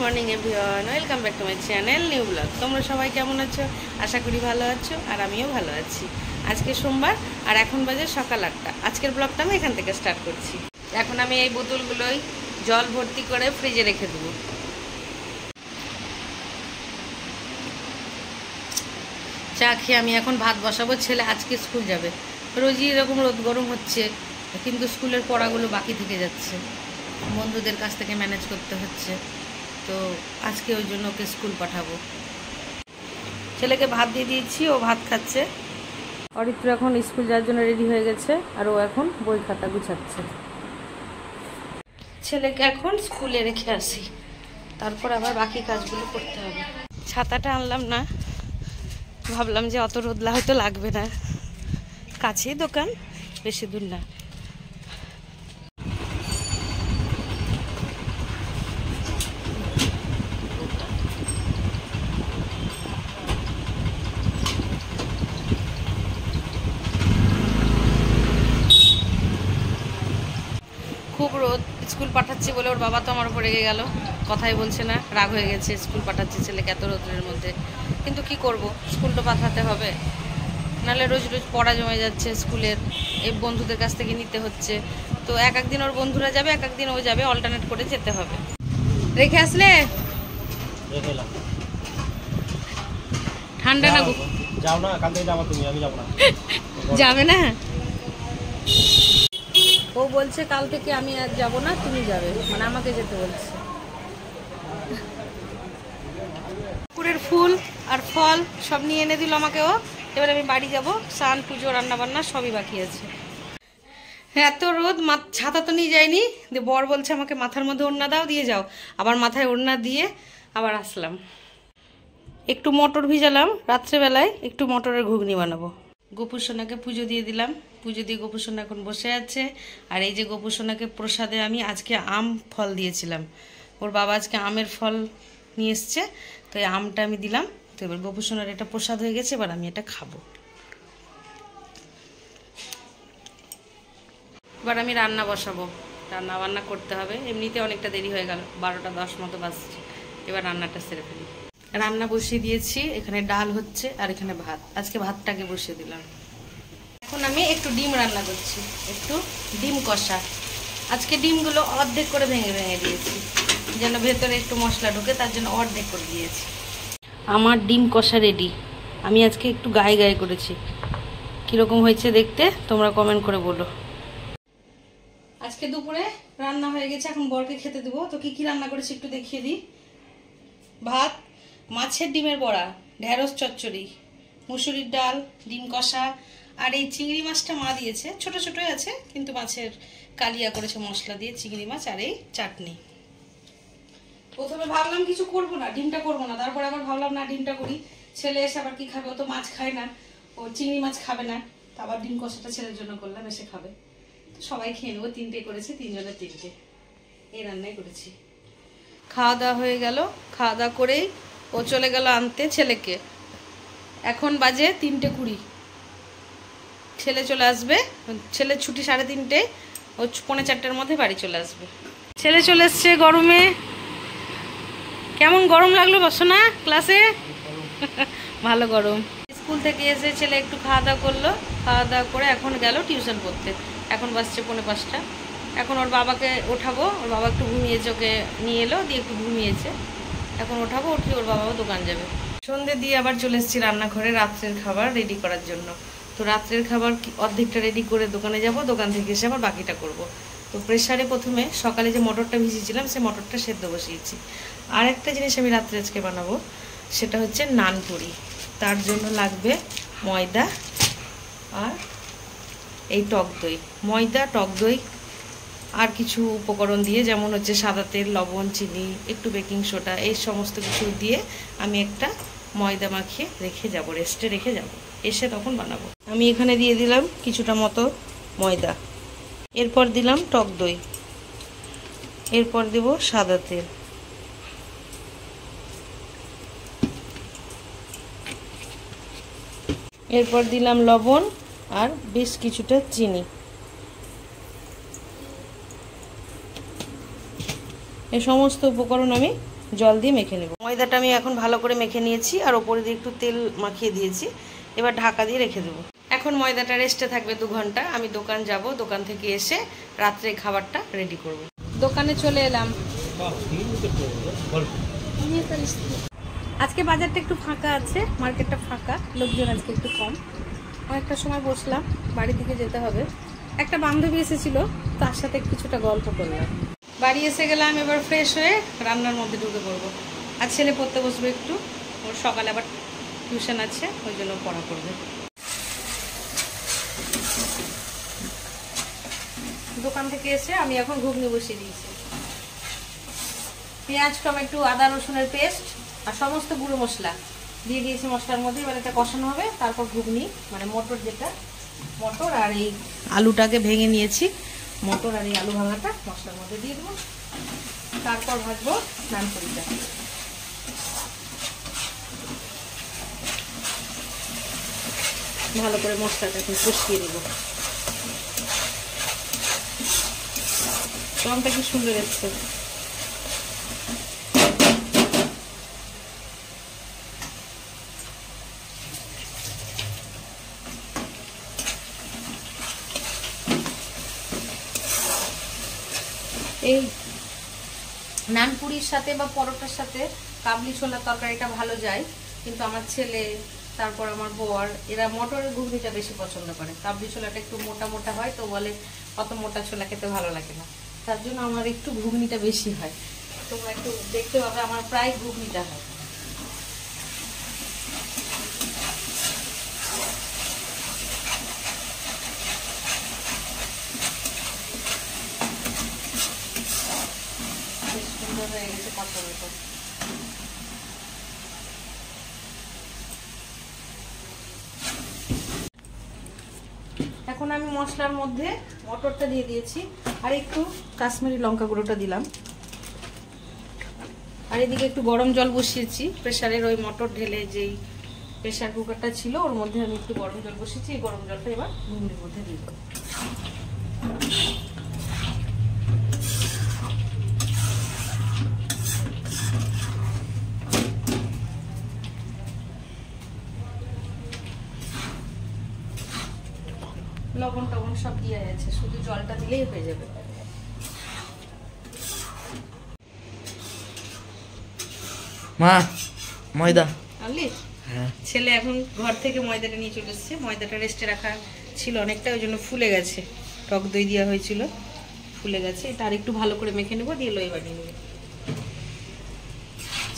Morning everyone, welcome back to my channel new blog. তোমরা সবাই কেমন আছো? আশা করি ভালো আছো, আর আমিও ভালো আছি। আজকে সোমবার আর এখন বাজে সকাল 8টা। আজকের ব্লগটা আমি এখান থেকে স্টার্ট করছি। এখন আমি এই বোতলগুলোই জল ভর্তি করে ফ্রিজে রেখে দেবো। চা খেয়ে আমি এখন ভাত বসাবো। ছেলে আজকে স্কুল যাবে। রোজই এরকম রোদ গরম হচ্ছে, কিন্তু স্কুলের পড়াগুলো বাকি থেকে যাচ্ছে, বন্ধুদের কাছ থেকে ম্যানেজ করতে হচ্ছে। তো আজকে ওই জন্য ওকে স্কুল পাঠাবো। ছেলেকে ভাত দিয়ে দিয়েছি, ও ভাত খাচ্ছে। অরিত্র এখন স্কুল যাওয়ার জন্য রেডি হয়ে গেছে, আর ও এখন বই খাতা গুছাচ্ছে। ছেলেকে এখন স্কুলে রেখে আসি, তারপর আবার বাকি কাজগুলো করতে হবে। ছাতাটা আনলাম না, ভাবলাম যে অত রোদলা হয়তো লাগবে না, কাছেই দোকান, বেশি দূর না। খুব রোদ, স্কুল পাঠাচ্ছি বলে ওর বাবা তো আমার উপর রেগে গেল, কথাই বলছে না, রাগ হয়ে গেছে। স্কুল পাঠাচ্ছি ছেলেকে এত রোদের মধ্যে, কিন্তু কি করব, স্কুল তো পাঠাতে হবে, নাহলে রোজ রোজ পড়া জমে যাচ্ছে স্কুলের, এই বন্ধুদের কাছ থেকে নিতে হচ্ছে। তো এক একদিন ওর বন্ধুরা যাবে, এক একদিন ও যাবে, অল্টারনেট করে যেতে হবে। রেখে আসলে ঠান্ডা না, যাও না, কাল থেকে যাবো তুমি, আমি যাবো না। যাবে না, ও বলছে কাল থেকে আমি আর যাবো না, তুমি যাবে, মানে আমাকে যেতে বলছে। পুকুরের ফুল আর ফল সব নিয়ে এনে দিল আমাকে ও। এবার আমি বাড়ি যাব, স্নান পুজো রান্না বান্না সবই বাকি আছে। এত রোদ, ছাতা তো নিয়ে যায়নি, বর বলছে আমাকে মাথার মধ্যে ওড়না দাও, দিয়ে যাও। আবার মাথায় ওড়না দিয়ে আবার আসলাম। একটু মটর ভিজালাম রাত্রেবেলায়, একটু মটরের ঘুগনি বানাবো। গোপুসোনাকে পুজো দিয়ে দিলাম, পুজো দিয়ে গোপুসোনা এখন বসে আছে। আর এই যে গোপুসোনাকে প্রসাদে আমি আজকে আম ফল দিয়েছিলাম, ওর বাবা আজকে আমের ফল নিয়ে এসছে, তো এই আমটা আমি দিলাম। তো এবার গোপুসোনার এটা প্রসাদ হয়ে গেছে, এবার আমি এটা খাবো। এবার আমি রান্না বসাবো, রান্না বান্না করতে হবে। এমনিতে অনেকটা দেরি হয়ে গেল, 12টা 10 মতো বাজছে। এবার রান্নাটা সেরে ফেলি। রান্না বসিয়ে দিয়েছি, এখানে ডাল হচ্ছে আর এখানে ভাত। আজকে ভাতটাকে বসিয়ে দিলাম। এখন আমি একটু ডিম রান্না করছি, একটু ডিম কষা। আজকে ডিমগুলো অর্ধেক করে ভেঙে ভেঙে দিয়েছি, যেন ভেতরে একটু মশলা ঢুকে, তার জন্য অর্ধেক করে দিয়েছি। আমার ডিম কষা রেডি। আমি আজকে একটু গায়ে গায়ে করেছি, কীরকম হয়েছে দেখতে তোমরা কমেন্ট করে বলো। আজকে দুপুরে রান্না হয়ে গেছে, এখন বরকে খেতে দেবো। তো কি কি রান্না করেছি একটু দেখিয়ে দিই। ভাত, মাছের ডিমের বড়া, ঢেঁড়স চচ্চড়ি, মুসুরির ডাল, ডিম কষা, আর এই চিংড়ি মাছটা মা দিয়েছে, ছোট ছোটই আছে, কিন্তু মাছের কালিয়া করেছে মশলা দিয়ে, চিংড়ি মাছ, আর এই চাটনি। প্রথমে ভাবলাম কিছু করবো না, ডিমটা করবো না, তারপর আবার ভাবলাম না, ডিমটা করি। ছেলে এসে আবার কি খাবে, ও তো মাছ খায় না, ও চিংড়ি মাছ খাবে না। আবার ডিম কষাটা ছেলের জন্য করলাম, এসে খাবে। তো সবাই খেয়ে নেবো, 3টে করেছি, 3জনের 3টে, এই রান্নাই করেছি। খাওয়া দাওয়া হয়ে গেল, খাওয়া দাওয়া করেই ও চলে গেল আনতে ছেলেকে। এখন বাজে 3:20, ছেলে চলে আসবে। ছেলের ছুটি 3:30, ও 3:45-4টার মধ্যে বাড়ি চলে আসবে। ছেলে চলে এসছে গরমে। কেমন গরম লাগলো বসো না ক্লাসে? ভালো গরম। স্কুল থেকে এসে ছেলে একটু খাওয়া দাওয়া করলো, খাওয়া দাওয়া করে এখন গেল টিউশন পড়তে। এখন বাজছে 4:45। এখন ওর বাবাকে ওঠাবো, ওর বাবা একটু ঘুমিয়েছে, ওকে নিয়ে এলো, দিয়ে একটু ঘুমিয়েছে। এখন ওঠাবো, উঠিয়ে ওর বাবাও দোকান যাবে। সন্ধ্যে দিয়ে আবার চলে এসেছি রান্নাঘরে রাত্রের খাবার রেডি করার জন্য। তো রাত্রের খাবার অর্ধেকটা রেডি করে দোকানে যাব, দোকান থেকে এসে আবার বাকিটা করব। তো প্রেসারে প্রথমে সকালে যে মটরটা ভিজিয়েছিলাম, সে মটরটা সেদ্ধ বসিয়েছি। আর একটা জিনিস আমি রাত্রে আজকে বানাবো, সেটা হচ্ছে নানপুরি। তার জন্য লাগবে ময়দা আর এই টক দই, ময়দা, টক দই, আর কিছু উপকরণ দিয়ে, যেমন হচ্ছে সাদা তেল, লবণ, চিনি, একটু বেকিং সোডা, এই সমস্ত কিছু দিয়ে আমি একটা ময়দা মাখিয়ে রেখে যাব, রেস্টে রেখে যাব, এসে তখন বানাবো। আমি এখানে দিয়ে দিলাম কিছুটা মতো ময়দা, এরপর দিলাম টক দই, এরপর দেব সাদা তেল, এরপর দিলাম লবণ আর বেশ কিছুটা চিনি। এই সমস্ত উপকরণ আমি জল দিয়ে মেখে নেব। ময়দাটা আমি এখন ভালো করে মেখে নিয়েছি আর ওপরে দিয়ে একটু তেল মাখিয়ে দিয়েছি। এবার ঢাকা দিয়ে রেখে দেবো। এখন ময়দাটা রেস্টে থাকবে 2 ঘন্টা। আমি দোকান যাব, দোকান থেকে এসে রাত্রে খাবারটা রেডি করব। দোকানে চলে এলাম। আজকে বাজারটা একটু ফাঁকা আছে, মার্কেটটা ফাঁকা, লোকজন আজকে একটু কম। অনেকটা সময় বসলাম, বাড়ির দিকে যেতে হবে। একটা বান্ধবী এসেছিল, তার সাথে কিছুটা গল্প করলাম। বাড়ি এসে গেলাম, এবার ফ্রেশ হয়ে রান্নার মধ্যে ঢুকে পড়বো। আর ছেলে পড়তে বসবে একটু, ওর সকালে আবার টিউশন আছে, ওই জন্য পড়া করবে। দোকান থেকে এসে আমি এখন ঘুগনি বসিয়ে দিয়েছি। পেঁয়াজ, টমেটো, আদা রসুনের পেস্ট আর সমস্ত গুঁড়ো মশলা দিয়ে দিয়েছি মশলার মধ্যে। এবার এটা কষানো হবে, তারপর ঘুগনি মানে মটর, যেটা মটর আর এই আলুটাকে ভেঙে নিয়েছি, মটর আর এই আলু ভাঙাটা মশলার মধ্যে দিয়ে দেবো। তারপর ভাজবো নানপুরিটা। ভালো করে মশলাটা এখন কষিয়ে দেবো। রংটা কি সুন্দর এসছে। এই নানপুরির সাথে বা পরোটার সাথে কাবলি ছোলার তরকারিটা ভালো যায়, কিন্তু আমার ছেলে, তারপর আমার বর, এরা মটরের ঘুগনিটা বেশি পছন্দ করে। কাবলি ছোলাটা একটু মোটা মোটা হয়, তো বলে অত মোটা ছোলা খেতে ভালো লাগে না, তার জন্য আমার একটু ঘুগনিটা বেশি হয়। তোমরা একটু দেখতে পাবে, আমার প্রায় ঘুগনিটা হয়। বেশ সুন্দর হয়ে গেছে কষানোটা। এখন আমি মশলার মধ্যে মটরটা দিয়ে দিয়েছি আর একটু কাশ্মীরি লঙ্কা গুঁড়োটা দিলাম। আর এদিকে একটু গরম জল বসিয়েছি প্রেসারের, ওই মটর ঢেলে যেই প্রেসার কুকারটা ছিল ওর মধ্যে আমি একটু গরম জল বসিয়েছি। এই গরম জলটা এবার ঘুগনির মধ্যে দিয়ে দেবো। লবণ টবণ সব দিয়ে আছে, শুধু জলটা দিলেই হয়ে যাবে। মা ময়দা আনলি? হ্যাঁ। ছেলে এখন ঘর থেকে ময়দাটা নিয়ে চলে এসছে। ময়দাটা রেস্টে রাখা ছিল অনেকটা, ওই জন্য ফুলে গেছে। টক দই দেওয়া হয়েছিল, ফুলে গেছে। এটা আর একটু ভালো করে মেখে নেবো, দিয়ে লই বানিয়ে নেবো।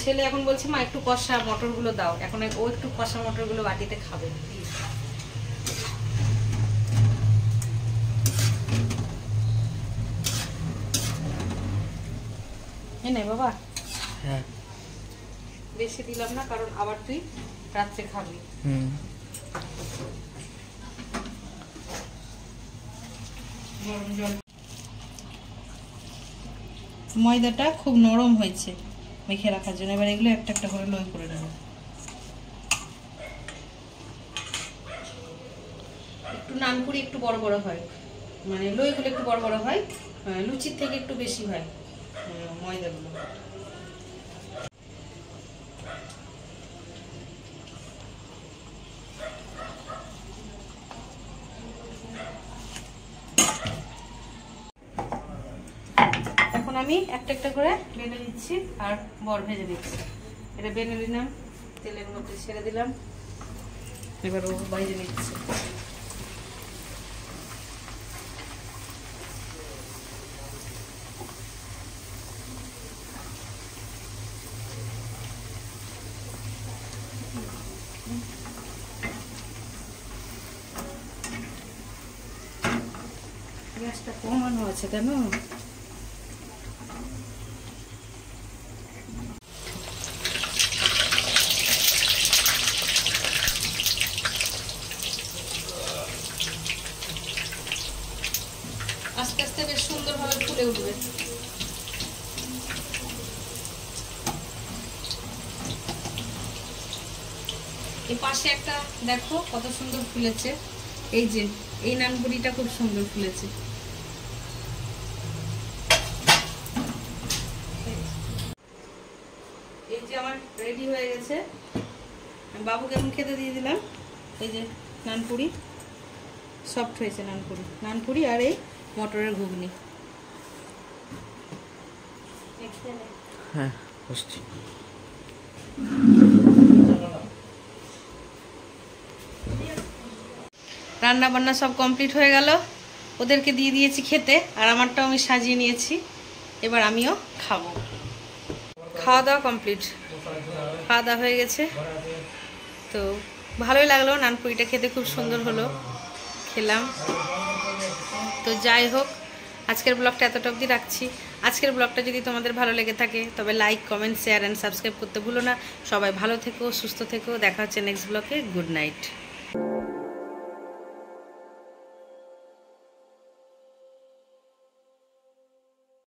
ছেলে এখন বলছে মা একটু কষা মটরগুলো দাও। এখন ও একটু কষা মটরগুলো বাটিতে খাবে। এনে বাবা। হ্যাঁ। বেশি দিলাম না, কারণ আবার তুই রাত্রে খাবি। গরম জল। ময়দাটা খুব নরম হয়েছে মেখে রাখার জন্য। এবার এগুলো একটা একটা করে লই করে নেব। একটু নানপুরি একটু বড় বড় হয়, মানে লইগুলো একটু বড় বড় হয়, লুচির থেকে একটু বেশি হয় ময়দাগুলো। এখন আমি একটা একটা করে বেলে নিচ্ছি আর বড় ভেজে দিচ্ছি। এটা বেলে নিলাম, তেলের মধ্যে ছেড়ে দিলাম, এবার ও ভেজে নিচ্ছে। গ্যাসটা কমানো আছে কেন? আস্তে আস্তে বেশ সুন্দরভাবে ফুলে উঠবে। এই পাশে একটা দেখো কত সুন্দর ফুলেছে। এই যে এই নানপুরিটা খুব সুন্দর ফুলেছে। আমার রেডি হয়ে গেছে। বাবুকে এখন খেতে দিয়ে দিলাম। এই যে নানপুরি, সফট হয়েছে নানপুরি আর এই মটরের ঘুগনি। হ্যাঁ বসছি। রান্না বান্না সব কমপ্লিট হয়ে গেল, ওদেরকে দিয়ে দিয়েছি খেতে, আর আমারটাও আমি সাজিয়ে নিয়েছি। এবার আমিও খাবো। খাওয়া দাওয়া কমপ্লিট, খাওয়া দাওয়া হয়ে গেছে। তো ভালোই লাগলো, নানপুরিটা খেতে খুব সুন্দর হলো, খেলাম। তো যাই হোক, আজকের ব্লগটা এতটা অবধি রাখছি। আজকের ব্লগটা যদি তোমাদের ভালো লেগে থাকে তবে like, comment, share and subscribe করতে ভুলো না। সবাই ভালো থেকো, সুস্থ থেকো। দেখা হচ্ছে নেক্সট ব্লগে। Good night.